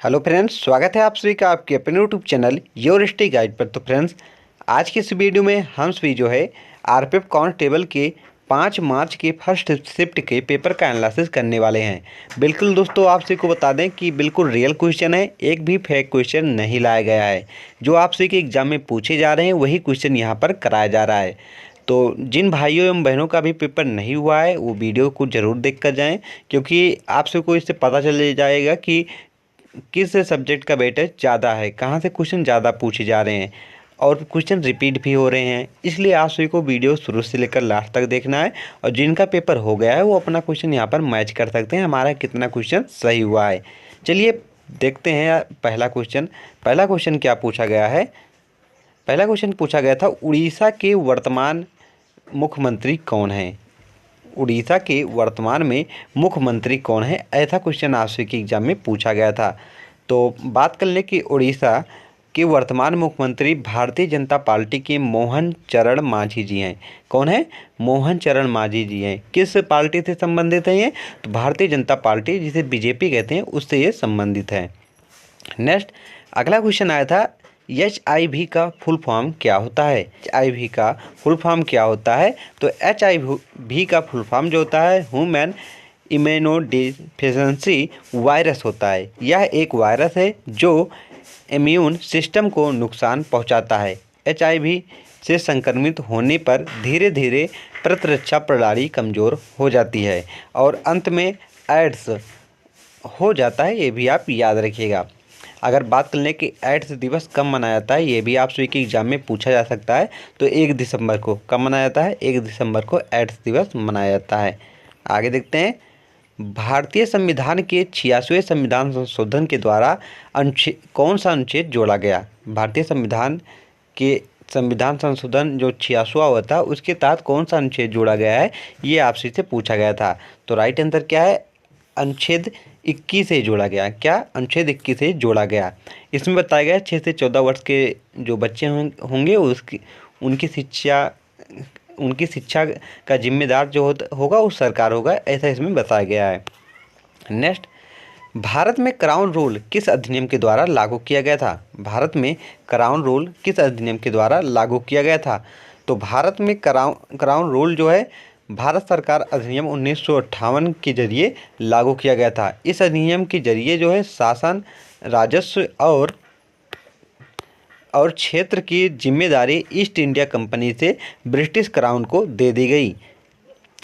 Hello friends, स्वागत है आप सभी का आपके अपने YouTube channel your study guide पर। तो फ्रेंड्स, आज के इस वीडियो में हम सभी जो है आरपीएफ कांस्टेबल के 5 मार्च के फर्स्ट शिफ्ट के पेपर का एनालिसिस करने वाले हैं। बिल्कुल दोस्तों, आप सभी को बता दें कि बिल्कुल रियल क्वेश्चन है, एक भी फेक क्वेश्चन नहीं लाया गया है। जो आप सभी के एग्जाम में पूछे जा रहे हैं वही क्वेश्चन यहाँ पर कराया जा रहा है। तो जिन भाइयों एवं बहनों का भी पेपर नहीं हुआ है वो वीडियो को ज़रूर देख कर जाएँ, क्योंकि आप सबको इससे पता चल जाएगा कि किस सब्जेक्ट का वेटेज ज़्यादा है, कहाँ से क्वेश्चन ज़्यादा पूछे जा रहे हैं और क्वेश्चन रिपीट भी हो रहे हैं। इसलिए आप सभी को वीडियो शुरू से लेकर लास्ट तक देखना है और जिनका पेपर हो गया है वो अपना क्वेश्चन यहाँ पर मैच कर सकते हैं, हमारा कितना क्वेश्चन सही हुआ है। चलिए देखते हैं पहला क्वेश्चन क्या पूछा गया है। पहला क्वेश्चन पूछा गया था, उड़ीसा के वर्तमान मुख्यमंत्री कौन हैं। उड़ीसा के वर्तमान में मुख्यमंत्री कौन है, ऐसा क्वेश्चन आप सभी के एग्जाम में पूछा गया था। तो बात कर लें कि उड़ीसा के वर्तमान मुख्यमंत्री भारतीय जनता पार्टी के मोहन चरण मांझी जी हैं। कौन है? मोहन चरण मांझी जी हैं। किस पार्टी से संबंधित हैं ये? तो भारतीय जनता पार्टी, जिसे बीजेपी कहते हैं, उससे ये संबंधित है। नेक्स्ट अगला क्वेश्चन आया था, HIV का फुल फॉर्म क्या होता है। HIV का फुल फॉर्म क्या होता है? तो HIV का फुल फॉर्म जो होता है ह्यूमन इम्यूनोडेफिशिएंसी वायरस होता है। यह एक वायरस है जो इम्यून सिस्टम को नुकसान पहुंचाता है। HIV से संक्रमित होने पर धीरे धीरे प्रतिरक्षा प्रणाली कमज़ोर हो जाती है और अंत में एड्स हो जाता है। ये भी आप याद रखिएगा। अगर बात कर लें कि एड्स दिवस कब मनाया जाता है, ये भी आप सभी के एग्जाम में पूछा जा सकता है। तो 1 दिसंबर को कब मनाया जाता है? 1 दिसंबर को एड्स दिवस मनाया जाता है। आगे देखते हैं, भारतीय संविधान के 86वें संविधान संशोधन के द्वारा कौन सा अनुच्छेद जोड़ा गया। भारतीय संविधान के संविधान संशोधन जो 86वां हुआ था उसके तहत कौन सा अनुच्छेद जोड़ा गया है, ये आपसे से पूछा गया था। तो राइट आंसर क्या है? अनुच्छेद 21 से जोड़ा गया। क्या? अनुच्छेद 21 से जोड़ा गया। इसमें बताया गया 6 से 14 वर्ष के जो बच्चे होंगे उनकी शिक्षा का जिम्मेदार जो होगा वो सरकार होगा, ऐसा इसमें बताया गया है। नेक्स्ट, भारत में क्राउन रूल किस अधिनियम के द्वारा लागू किया गया था। भारत में क्राउन रूल किस अधिनियम के द्वारा लागू किया गया था? तो भारत में क्राउन रूल जो है भारत सरकार अधिनियम 1958 के जरिए लागू किया गया था। इस अधिनियम के जरिए जो है शासन, राजस्व और क्षेत्र की जिम्मेदारी ईस्ट इंडिया कंपनी से ब्रिटिश क्राउन को दे दी गई।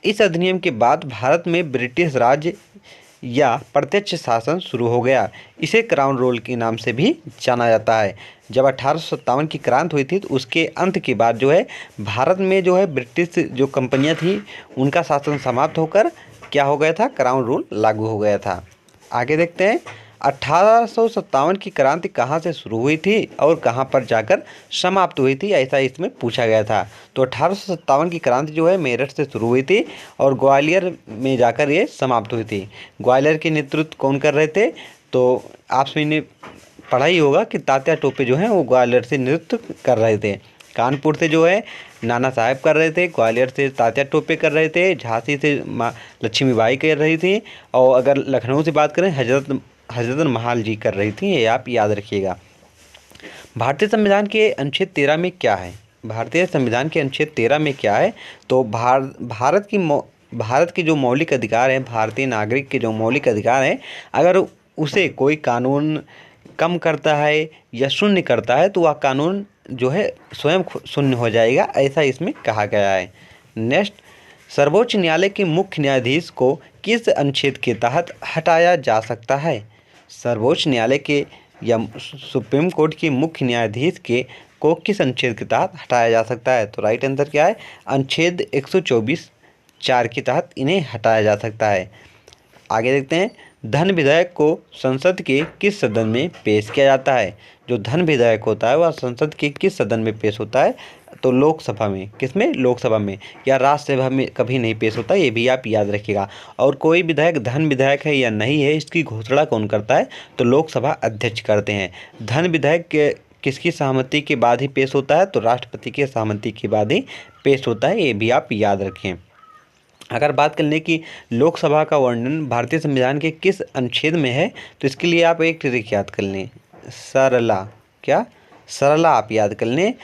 इस अधिनियम के बाद भारत में ब्रिटिश राज या प्रत्यक्ष शासन शुरू हो गया। इसे क्राउन रूल के नाम से भी जाना जाता है। जब 1857 की क्रांति हुई थी तो उसके अंत के बाद जो है भारत में जो है ब्रिटिश जो कंपनियां थी उनका शासन समाप्त होकर क्या हो गया था? क्राउन रूल लागू हो गया था। आगे देखते हैं, 1857 की क्रांति कहाँ से शुरू हुई थी और कहाँ पर जाकर समाप्त हुई थी, ऐसा इसमें पूछा गया था। तो 1857 की क्रांति जो है मेरठ से शुरू हुई थी और ग्वालियर में जाकर ये समाप्त हुई थी। ग्वालियर के नेतृत्व कौन कर रहे थे? तो आप सभी ने पढ़ा ही होगा कि तात्या टोपे जो हैं वो ग्वालियर से नेतृत्व कर रहे थे। कानपुर से जो है नाना साहब कर रहे थे, ग्वालियर से तात्या टोपे कर रहे थे, झांसी से माँ लक्ष्मीबाई कर रही थी और अगर लखनऊ से बात करें हजरत महल जी कर रही थी। ये आप याद रखिएगा। भारतीय संविधान के अनुच्छेद 13 में क्या है? भारतीय संविधान के अनुच्छेद 13 में क्या है? तो भारत की जो मौलिक अधिकार हैं, भारतीय नागरिक के जो मौलिक अधिकार हैं, अगर उसे कोई कानून कम करता है या शून्य करता है तो वह कानून जो है स्वयं शून्य हो जाएगा, ऐसा इसमें कहा गया है। नेक्स्ट, सर्वोच्च न्यायालय के मुख्य न्यायाधीश को किस अनुच्छेद के तहत हटाया जा सकता है? सर्वोच्च न्यायालय के या सुप्रीम कोर्ट के मुख्य न्यायाधीश को किस अनुच्छेद के तहत हटाया जा सकता है? तो राइट आंसर क्या है? अनुच्छेद 124(4) के तहत इन्हें हटाया जा सकता है। आगे देखते हैं, धन विधेयक को संसद के किस सदन में पेश किया जाता है? जो धन विधेयक होता है वह संसद के किस सदन में पेश होता है? तो लोकसभा में। किसमें? लोकसभा में, या राज्यसभा में कभी नहीं पेश होता, ये भी आप याद रखिएगा। और कोई विधेयक धन विधेयक है या नहीं है इसकी घोषणा कौन करता है? तो लोकसभा अध्यक्ष करते हैं। धन विधेयक किसकी सहमति के बाद ही पेश होता है? तो राष्ट्रपति की सहमति के बाद ही पेश होता है, ये भी आप याद रखें। अगर बात कर लें कि लोकसभा का वर्णन भारतीय संविधान के किस अनुच्छेद में है, तो इसके लिए आप एक ट्रिक याद कर लें, सरला, क्या सरला आप याद कर लें,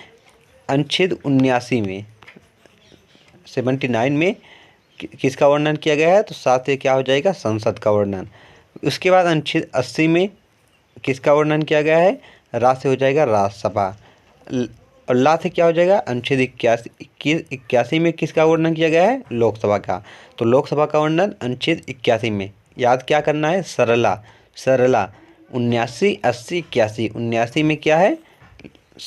अनुच्छेद 79 में, 79 में किसका वर्णन किया गया है, तो साथ ही क्या हो जाएगा, संसद का वर्णन। उसके बाद अनुच्छेद 80 में किसका वर्णन किया गया है, रा से हो जाएगा राज्यसभा, और ला से क्या हो जाएगा, अनुच्छेद 81 में किसका वर्णन किया गया है, लोकसभा का। तो लोकसभा का वर्णन अनुच्छेद 81 में, याद क्या करना है, सरला, सरला 79, 80, 81, 79 में क्या है,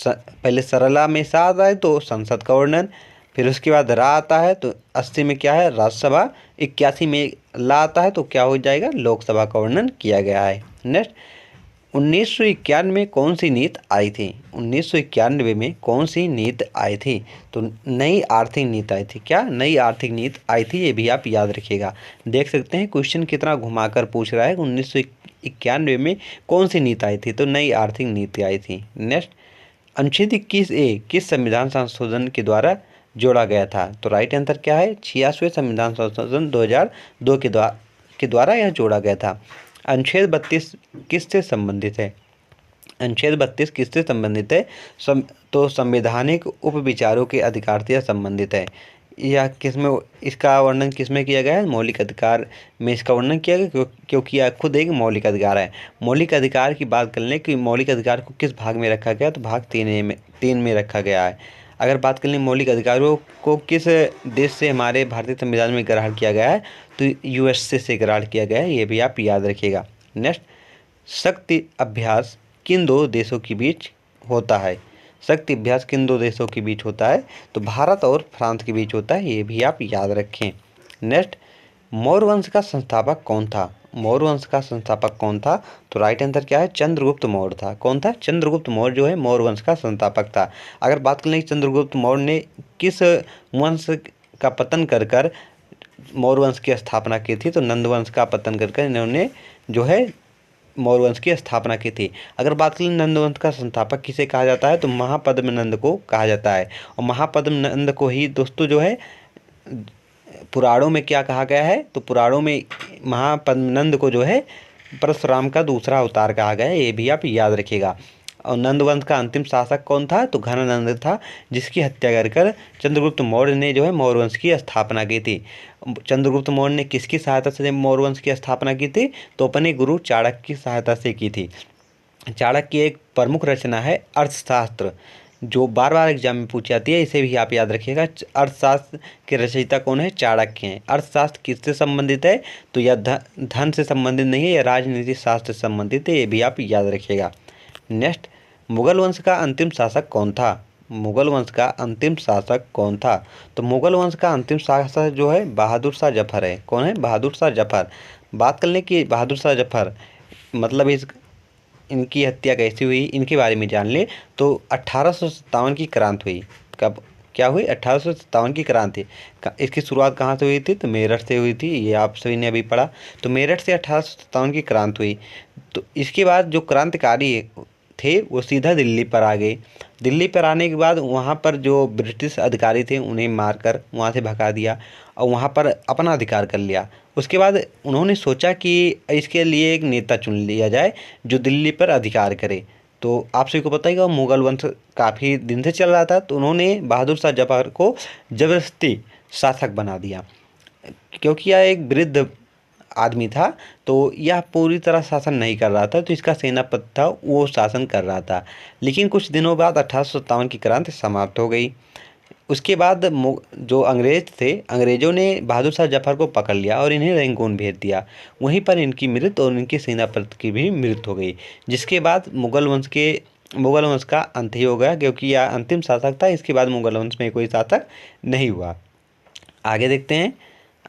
पहले सरला में सा आता है तो संसद का वर्णन, फिर उसके बाद रा आता है तो 80 में क्या है, राज्यसभा, 81 में ला आता है तो क्या हो जाएगा, लोकसभा का वर्णन किया गया है। नेक्स्ट, 1991 में कौन सी नीति आई थी, 1991 में कौन सी नीति आई थी, तो नई आर्थिक नीति आई थी, क्या नई आर्थिक नीति आई थी, ये भी आप याद रखिएगा। देख सकते हैं क्वेश्चन कितना घुमाकर पूछ रहा है, 1991 में कौन सी नीति आई थी, तो नई आर्थिक नीति आई थी। नेक्स्ट, अनुच्छेद 21A किस संविधान संशोधन के द्वारा जोड़ा गया था, तो राइट आंसर क्या है, 86वें संविधान संशोधन 2002 के द्वारा यह जोड़ा गया था। अनुच्छेद 32 किससे संबंधित है, अनुच्छेद 32 किससे संबंधित है, तो संवैधानिक उपविचारों के अधिकार से संबंधित है। यह किसमें, इसका वर्णन किसमें किया गया है, मौलिक अधिकार में इसका वर्णन किया गया, क्योंकि यह खुद एक मौलिक अधिकार है। मौलिक अधिकार की बात कर लें कि मौलिक अधिकार को किस भाग में रखा गया, तो भाग 3 में रखा गया है। अगर बात कर लें मौलिक अधिकारों को किस देश से हमारे भारतीय संविधान में ग्रहण किया गया है, तो USA से ग्रहण किया गया है, ये भी आप याद रखिएगा। नेक्स्ट, शक्ति अभ्यास किन दो देशों के बीच होता है, शक्ति अभ्यास किन दो देशों के बीच होता है, तो भारत और फ्रांस के बीच होता है, ये भी आप याद रखें। नेक्स्ट, मौर्य वंश का संस्थापक कौन था, मौर्य वंश का संस्थापक कौन था, तो राइट आंसर क्या है, चंद्रगुप्त मौर्य था। कौन था, चंद्रगुप्त मौर्य जो है मौर्य वंश का संस्थापक था। अगर बात कर लें चंद्रगुप्त मौर्य ने किस वंश का पतन कर कर मौर्य वंश की स्थापना की थी, तो नंद वंश का पतन कर कर इन्होंने जो है मौर्य वंश की स्थापना की थी। अगर बात करें नंद वंश का संस्थापक किसे कहा जाता है, तो महापद्म नंद को कहा जाता है। और महापद्म नंद को ही दोस्तों जो है पुराणों में क्या कहा गया है, तो पुराणों में महापद्मनंद को जो है परशुराम का दूसरा अवतार कहा गया है, ये भी आप याद रखिएगा। और नंद वंश का अंतिम शासक कौन था, तो घनानंद था, जिसकी हत्या कर चंद्रगुप्त मौर्य ने जो है मौर्य वंश की स्थापना की थी। चंद्रगुप्त मौर्य ने किसकी सहायता से मौर्य वंश की स्थापना की थी, तो अपने गुरु चाणक्य की सहायता से की थी। चाणक्य की एक प्रमुख रचना है अर्थशास्त्र, जो बार बार एग्जाम में पूछी जाती है, इसे भी आप याद रखिएगा। अर्थशास्त्र के रचयिता कौन है, चाणक्य हैं। अर्थशास्त्र किससे संबंधित है, तो यह धन से संबंधित नहीं है, यह राजनीति शास्त्र से संबंधित है, ये भी आप याद रखिएगा। नेक्स्ट, मुगल वंश का अंतिम शासक कौन था, मुगल वंश का अंतिम शासक कौन था, तो मुगल वंश का अंतिम शासक जो है बहादुर शाह जफर है। कौन है, बहादुर शाह जफर। बात कर लें कि बहादुर शाह जफर मतलब इनकी हत्या कैसे हुई, इनके बारे में जान ले, तो 1857 की क्रांति हुई। कब क्या हुई, 1857 की क्रांति। इसकी शुरुआत कहाँ से हुई थी, तो मेरठ से हुई थी, ये आप सभी ने अभी पढ़ा। तो मेरठ से 1857 की क्रांति हुई। तो इसके बाद जो क्रांतिकारी थे वो सीधा दिल्ली पर आ गए। दिल्ली पर आने के बाद वहाँ पर जो ब्रिटिश अधिकारी थे उन्हें मारकर वहाँ से भगा दिया और वहाँ पर अपना अधिकार कर लिया। उसके बाद उन्होंने सोचा कि इसके लिए एक नेता चुन लिया जाए जो दिल्ली पर अधिकार करे। तो आप सभी को पता ही होगा मुगल वंश काफ़ी दिन से चल रहा था, तो उन्होंने बहादुर शाह जफर को ज़बरदस्ती शासक बना दिया, क्योंकि यह एक वृद्ध आदमी था, तो यह पूरी तरह शासन नहीं कर रहा था, तो इसका सेनापति था वो शासन कर रहा था। लेकिन कुछ दिनों बाद 1857 की क्रांति समाप्त हो गई। उसके बाद जो अंग्रेज थे, अंग्रेज़ों ने बहादुर शाह जफर को पकड़ लिया और इन्हें रंगून भेज दिया। वहीं पर इनकी मृत्यु और इनके सेनापति की भी मृत्यु हो गई, जिसके बाद मुगल वंश का अंत ही हो गया, क्योंकि यह अंतिम शासक था। इसके बाद मुगल वंश में कोई शासक नहीं हुआ। आगे देखते हैं,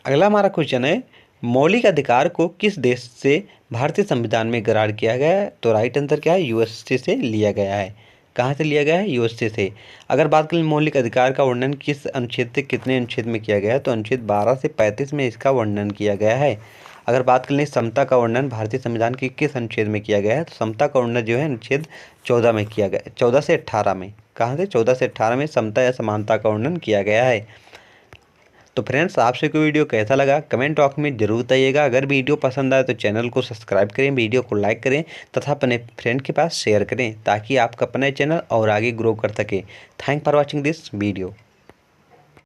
अगला हमारा क्वेश्चन है, मौलिक अधिकार को किस देश से भारतीय संविधान में ग्रहण किया गया है, तो राइट आंसर क्या है, USA से लिया गया है। कहाँ से लिया गया है, USA से। अगर बात करें मौलिक अधिकार का वर्णन किस अनुच्छेद से कितने अनुच्छेद में किया गया है, तो अनुच्छेद 12 से 35 में इसका वर्णन किया गया है। अगर बात कर लें समता का वर्णन भारतीय संविधान के किस अनुच्छेद में किया गया है, तो समता का वर्णन जो है अनुच्छेद 14 में किया गया, 14 से 18 में। कहाँ से, 14 से 18 में समता या समानता का वर्णन किया गया है। तो फ्रेंड्स, आपसे कोई वीडियो कैसा लगा कमेंट बॉक्स में जरूर बताइएगा। अगर वीडियो पसंद आए तो चैनल को सब्सक्राइब करें, वीडियो को लाइक करें तथा अपने फ्रेंड के पास शेयर करें ताकि आपका अपना चैनल और आगे ग्रो कर सके। Thank for watching this video.